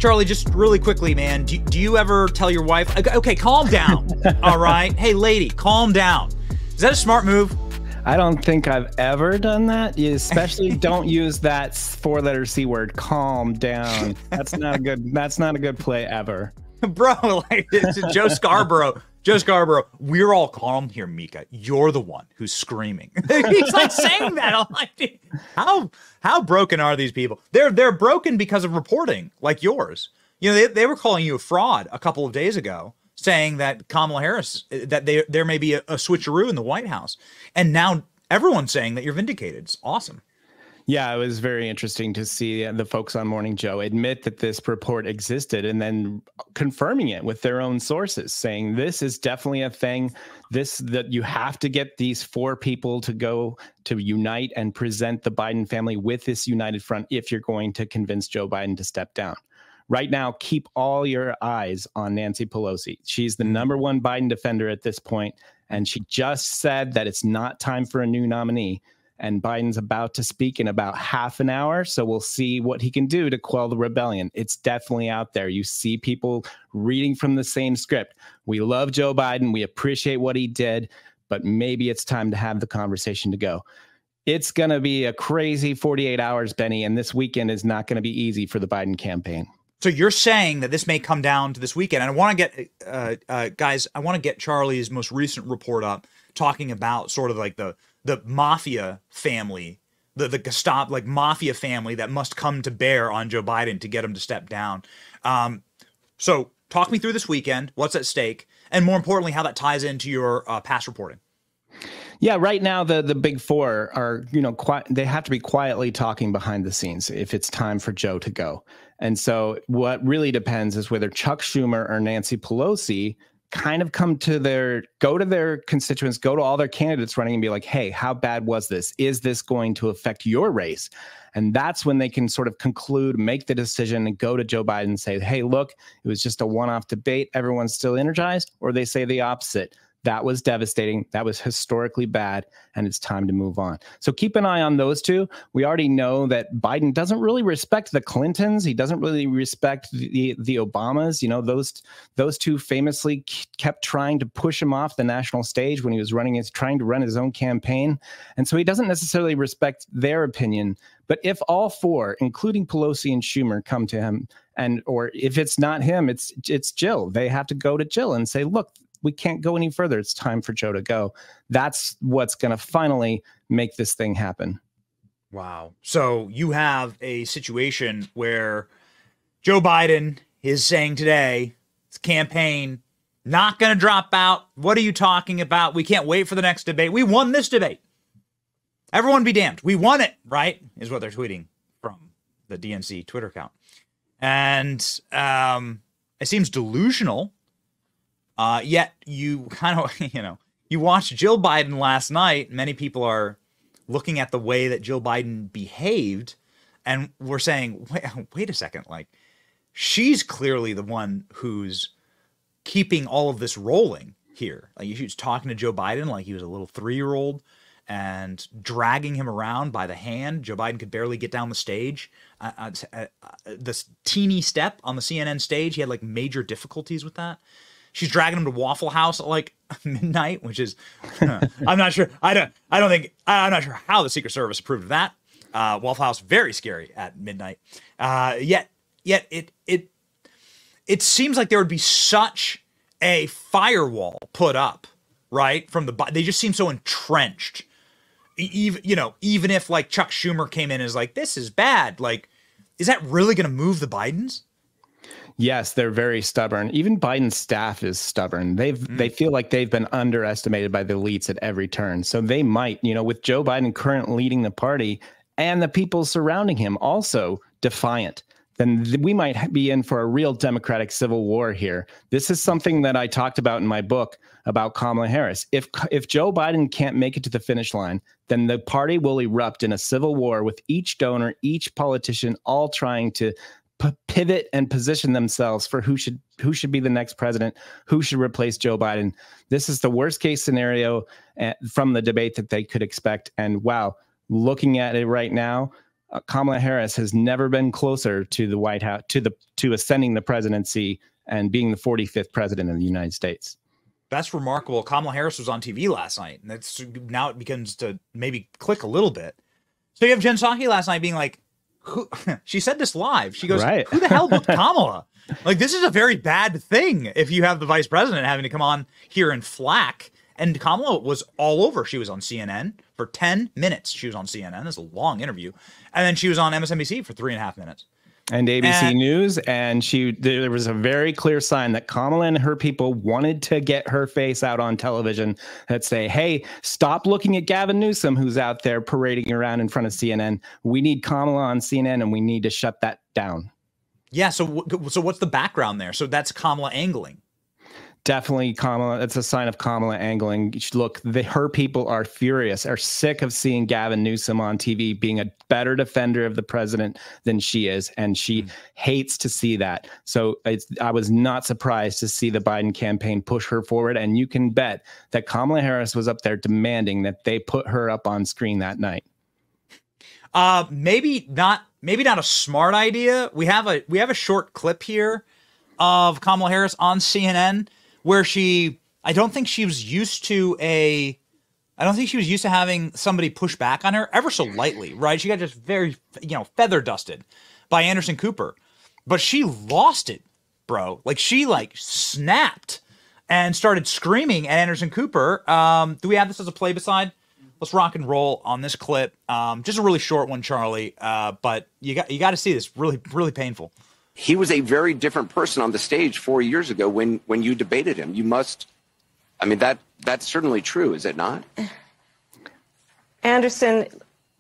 Charlie, just really quickly, man, do you ever tell your wife, okay, calm down, all right? Hey, lady, calm down. Is that a smart move? I don't think I've ever done that. You especially don't use that four-letter C word, calm down. That's not a good play ever. Bro, like it's Joe Scarborough. Joe Scarborough, we're all calm here, Mika. You're the one who's screaming. He's like saying that. I'm like, how broken are these people? They're broken because of reporting like yours. You know, they were calling you a fraud a couple of days ago, saying that Kamala Harris, that there may be a switcheroo in the White House. And now everyone's saying that you're vindicated. It's awesome. Yeah, it was very interesting to see the folks on Morning Joe admit that this report existed and then confirming it with their own sources, saying this is definitely a thing, that you have to get these four people to go to unite and present the Biden family with this united front if you're going to convince Joe Biden to step down. Right now, keep all your eyes on Nancy Pelosi. She's the #1 Biden defender at this point, and she just said that it's not time for a new nominee. And Biden's about to speak in about half an hour, so we'll see what he can do to quell the rebellion. It's definitely out there. You see people reading from the same script. We love Joe Biden. We appreciate what he did, but maybe it's time to have the conversation to go. It's going to be a crazy 48 hours, Benny, and this weekend is not going to be easy for the Biden campaign. So you're saying that this may come down to this weekend. And I want to get, guys, I want to get Charlie's most recent report up talking about sort of like the mafia family, the Gestapo, like mafia family that must come to bear on Joe Biden to get him to step down. So talk me through this weekend, what's at stake, and more importantly, how that ties into your past reporting. Yeah, right now the big four are, they have to be quietly talking behind the scenes if it's time for Joe to go. And so what really depends is whether Chuck Schumer or Nancy Pelosi kind of go to their constituents, go to all their candidates running and be like, hey, how bad was this? Is this going to affect your race? And that's when they can sort of conclude, make the decision and go to Joe Biden and say, hey, look, it was just a one-off debate. Everyone's still energized. Or they say the opposite. That was devastating. That was historically bad, and it's time to move on. So keep an eye on those two. We already know that Biden doesn't really respect the Clintons. He doesn't really respect the Obamas. You know, those two famously kept trying to push him off the national stage when he was trying to run his own campaign. And so he doesn't necessarily respect their opinion. But if all four, including Pelosi and Schumer, come to him, or if it's not him, it's Jill, they have to go to Jill and say, look, we can't go any further. It's time for Joe to go. That's what's going to finally make this thing happen. Wow. So you have a situation where Joe Biden is saying today, his campaign, not going to drop out. What are you talking about? We can't wait for the next debate. We won this debate. Everyone be damned. We won it, right? Is what they're tweeting from the DNC Twitter account. And it seems delusional. Yet you kind of, you watched Jill Biden last night. Many people are looking at the way that Jill Biden behaved, and we're saying, wait a second, like she's clearly the one who's keeping all of this rolling here. Like she was talking to Joe Biden like he was a little 3-year-old and dragging him around by the hand. Joe Biden could barely get down the stage. This teeny step on the CNN stage, he had like major difficulties with that. She's dragging him to Waffle House at like midnight, which is, I'm not sure. I'm not sure how the Secret Service approved of that. Waffle House, very scary at midnight. Yet it seems like there would be such a firewall put up, right? They just seem so entrenched. Even if like Chuck Schumer came in and is like, this is bad. Like, is that really going to move the Bidens? Yes, they're very stubborn. Even Biden's staff is stubborn. They feel like they've been underestimated by the elites at every turn. So they might, with Joe Biden currently leading the party and the people surrounding him also defiant, then we might be in for a real Democratic civil war here. This is something that I talked about in my book about Kamala Harris. If Joe Biden can't make it to the finish line, then the party will erupt in a civil war with each donor, each politician, all trying to pivot and position themselves for who should be the next president, who should replace Joe Biden. This is the worst case scenario from the debate that they could expect. And wow, looking at it right now, Kamala Harris has never been closer to the White House, to ascending the presidency and being the 45th president of the United States. That's remarkable. Kamala Harris was on TV last night, and that's now it begins to maybe click a little bit. So you have Jen Psaki last night being like, who, she said this live. She goes, right. Who the hell booked Kamala? Like, this is a very bad thing if you have the vice president having to come on here and flack. And Kamala was all over. She was on CNN for 10 minutes. She was on CNN. That's a long interview. And then she was on MSNBC for 3.5 minutes. And ABC News. And there was a very clear sign that Kamala and her people wanted to get her face out on television that say, hey, stop looking at Gavin Newsom, who's out there parading around in front of CNN. We need Kamala on CNN, and we need to shut that down. Yeah. So what's the background there? So that's Kamala angling. Definitely Kamala. It's a sign of Kamala angling. Look, her people are furious, are sick of seeing Gavin Newsom on TV being a better defender of the president than she is. And she hates to see that. So I was not surprised to see the Biden campaign push her forward. And you can bet that Kamala Harris was up there demanding that they put her up on screen that night. Maybe not a smart idea. We have a short clip here of Kamala Harris on CNN where I don't think she was used to having somebody push back on her ever so lightly, right? She got just very, feather dusted by Anderson Cooper, but she lost it, bro. Like, she snapped and started screaming at Anderson Cooper. Do we have this as a play beside? Let's rock and roll on this clip. Just a really short one, Charlie. But you got to see this. Really, really painful. He was a very different person on the stage 4 years ago when you debated him. You must, that's certainly true, is it not? Anderson,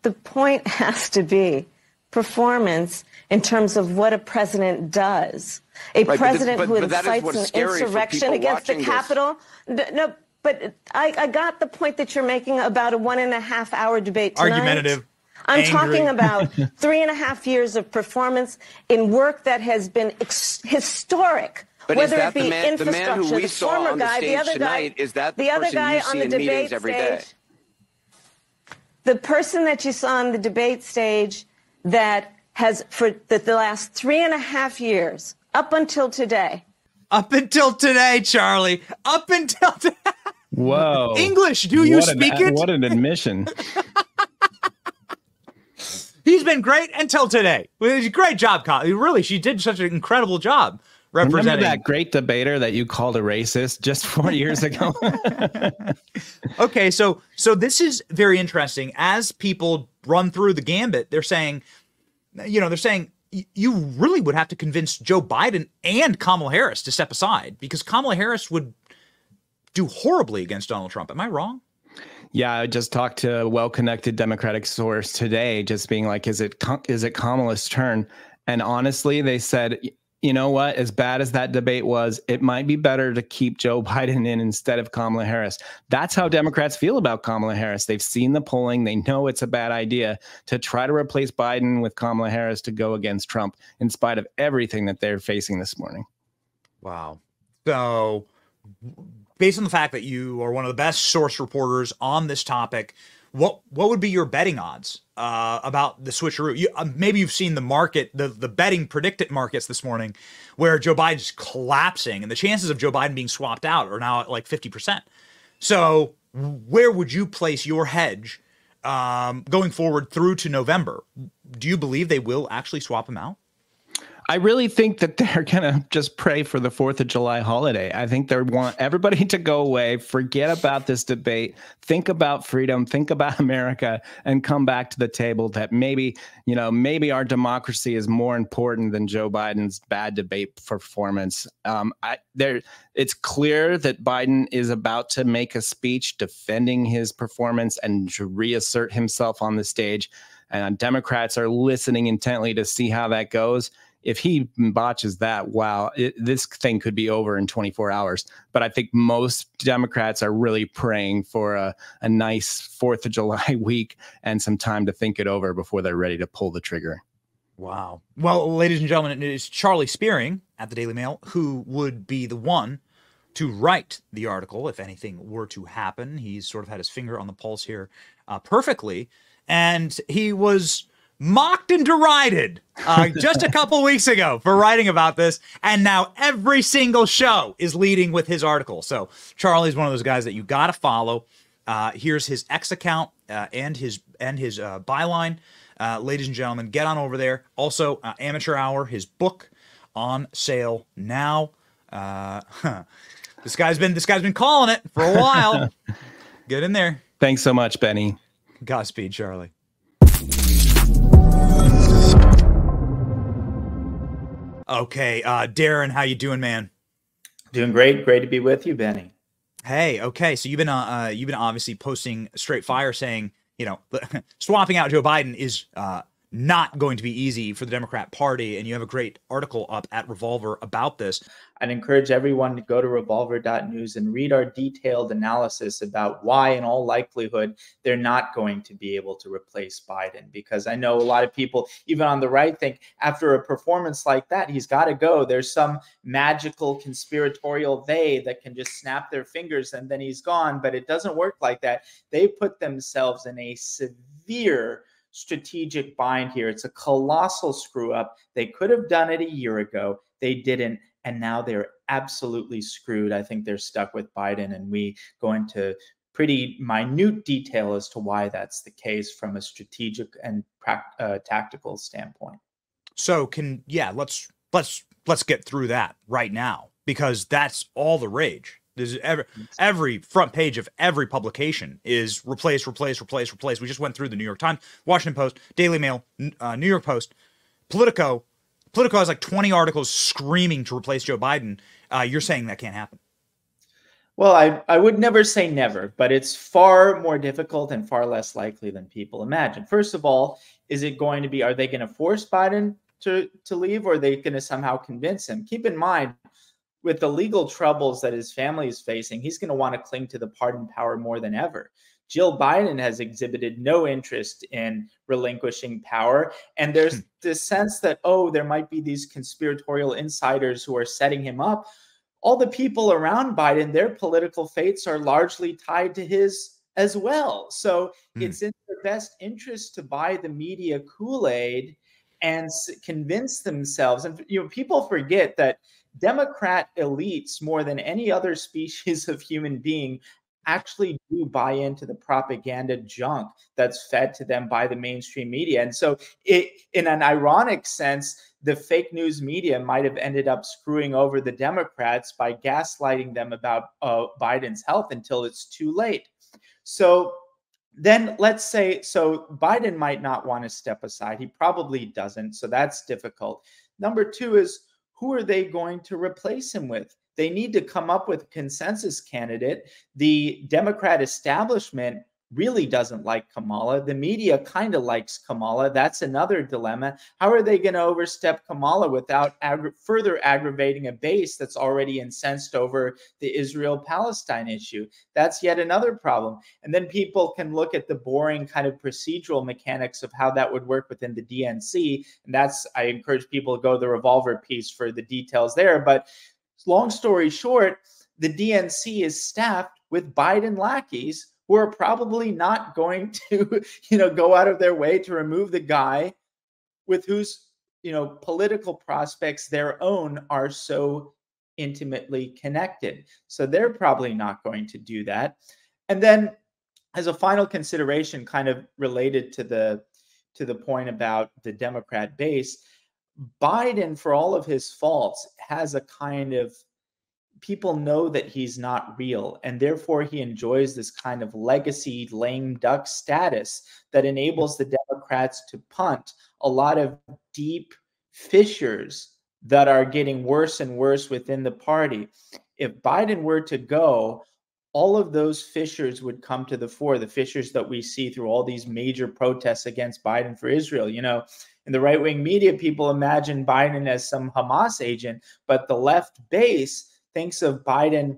the point has to be performance in terms of what a president does. A president who incites an insurrection against the Capitol. No, but I got the point that you're making about a 1.5 hour debate tonight. Argumentative. I'm talking about 3.5 years of performance in work that has been historic. But whether is that it be the man infrastructure, who we the saw former on the guy, stage the other tonight, guy, is that the other guy on the debate every day? stage, the person that you saw on the debate stage that has for the last 3.5 years, up until today. Up until today, Charlie. Up until today. Whoa. English, do you speak it? What an admission. He's been great until today. Great job, Colin. Really, she did such an incredible job representing. Remember that great debater that you called a racist just 4 years ago? Okay, so this is very interesting. As people run through the gambit, they're saying you really would have to convince Joe Biden and Kamala Harris to step aside because Kamala Harris would do horribly against Donald Trump. Am I wrong? Yeah, I just talked to a well-connected Democratic source today, just being like, is it Kamala's turn? And honestly, they said, you know what, as bad as that debate was, it might be better to keep Joe Biden in instead of Kamala Harris. That's how Democrats feel about Kamala Harris. They've seen the polling. They know it's a bad idea to try to replace Biden with Kamala Harris to go against Trump in spite of everything that they're facing this morning. Wow. So based on the fact that you are one of the best source reporters on this topic, what would be your betting odds about the switcheroo? Maybe you've seen the market, the betting predicted markets this morning, where Joe Biden's collapsing, and the chances of Joe Biden being swapped out are now at like 50%. So where would you place your hedge going forward through to November? Do you believe they will actually swap him out? I really think that they're going to just pray for the 4th of July holiday. I think they want everybody to go away, forget about this debate, think about freedom, think about America, and come back to the table that maybe our democracy is more important than Joe Biden's bad debate performance. It's clear that Biden is about to make a speech defending his performance and to reassert himself on the stage. And Democrats are listening intently to see how that goes. If he botches that, wow, this thing could be over in 24 hours. But I think most Democrats are really praying for a nice 4th of July week and some time to think it over before they're ready to pull the trigger. Wow. Well, ladies and gentlemen, it is Charlie Spiering at the Daily Mail who would be the one to write the article if anything were to happen. He's sort of had his finger on the pulse here perfectly. And he was mocked and derided just a couple weeks ago for writing about this, and now every single show is leading with his article. So Charlie's one of those guys that you got to follow. Here's his X account and his byline. Ladies and gentlemen, get on over there. Also, Amateur Hour, his book on sale now. This guy's been calling it for a while. Get in there. Thanks so much, Benny. Godspeed, Charlie. Okay, Darren, how you doing, man? Doing great. Great to be with you, Benny. Hey, okay. So you've been obviously posting straight fire, saying, you know, swapping out Joe Biden is not going to be easy for the Democrat Party, and you have a great article up at Revolver about this. I'd encourage everyone to go to revolver.news and read our detailed analysis about why, in all likelihood, they're not going to be able to replace Biden. Because I know a lot of people, even on the right, think after a performance like that, he's got to go. There's some magical conspiratorial they that can just snap their fingers and then he's gone. But it doesn't work like that. They put themselves in a severe strategic bind here. It's a colossal screw up. They could have done it a year ago. They didn't. And now they're absolutely screwed. I think they're stuck with Biden. And we go into pretty minute detail as to why that's the case from a strategic and tactical standpoint. So let's get through that right now, because that's all the rage. There's every front page of every publication is replace. We just went through the New York Times, Washington Post, Daily Mail, New York Post, Politico. Politico has like 20 articles screaming to replace Joe Biden. You're saying that can't happen? Well, I would never say never, but it's far more difficult and far less likely than people imagine. First of all, are they going to force Biden to leave, or are they going to somehow convince him? Keep in mind, with the legal troubles that his family is facing, he's going to want to cling to the pardon power more than ever. Jill Biden has exhibited no interest in relinquishing power. And there's this sense that, there might be these conspiratorial insiders who are setting him up. All the people around Biden, their political fates are largely tied to his as well. So it's in their best interest to buy the media Kool-Aid and convince themselves. And people forget that Democrat elites, more than any other species of human being, actually do buy into the propaganda junk that's fed to them by the mainstream media. And so in an ironic sense, the fake news media might have ended up screwing over the Democrats by gaslighting them about Biden's health until it's too late. So then let's say, Biden might not want to step aside. He probably doesn't. So that's difficult. Number two is, who are they going to replace him with? They need to come up with a consensus candidate. The Democrat establishment really doesn't like Kamala. The media kind of likes Kamala. That's another dilemma. How are they going to overstep Kamala without further aggravating a base that's already incensed over the Israel-Palestine issue? That's yet another problem. And then people can look at the boring kind of procedural mechanics of how that would work within the DNC. And I encourage people to go to the Revolver piece for the details there. But long story short, the DNC is staffed with Biden lackeys who are probably not going to, go out of their way to remove the guy with whose, political prospects their own are so intimately connected. So they're probably not going to do that. And then as a final consideration, kind of related to the point about the Democrat base, Biden, for all of his faults, has a kind of, people know that he's not real, and therefore he enjoys this kind of legacy lame duck status that enables the Democrats to punt a lot of deep fissures that are getting worse and worse within the party. If Biden were to go, all of those fissures would come to the fore, the fissures that we see through all these major protests against Biden for Israel. In the right-wing media, people imagine Biden as some Hamas agent, but the left base thinks of Biden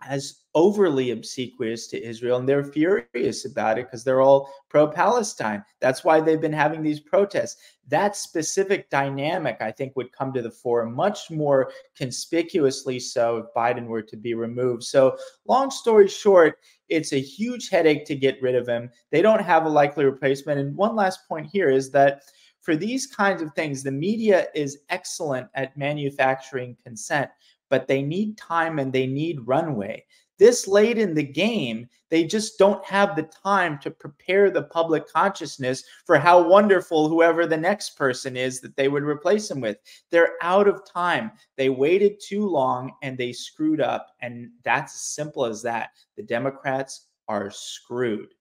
as overly obsequious to Israel, and they're furious about it because they're all pro-Palestine. That's why they've been having these protests. That specific dynamic, I think, would come to the fore much more conspicuously so if Biden were to be removed. So long story short, it's a huge headache to get rid of him. They don't have a likely replacement. And one last point here is that for these kinds of things, the media is excellent at manufacturing consent, but they need time and they need runway. This late in the game, they just don't have the time to prepare the public consciousness for how wonderful whoever the next person is that they would replace him with. They're out of time. They waited too long and they screwed up. And that's as simple as that. The Democrats are screwed.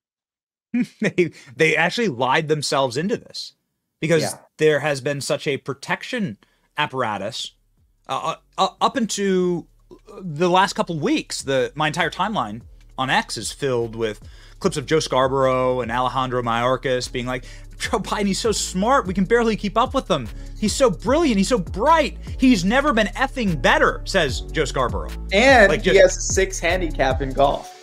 They actually lied themselves into this because there has been such a protection apparatus up into the last couple of weeks. My entire timeline on X is filled with clips of Joe Scarborough and Alejandro Mayorkas being like, Joe Biden, he's so smart, we can barely keep up with him. He's so brilliant, he's so bright. He's never been effing better, says Joe Scarborough. And he has a 6 handicap in golf.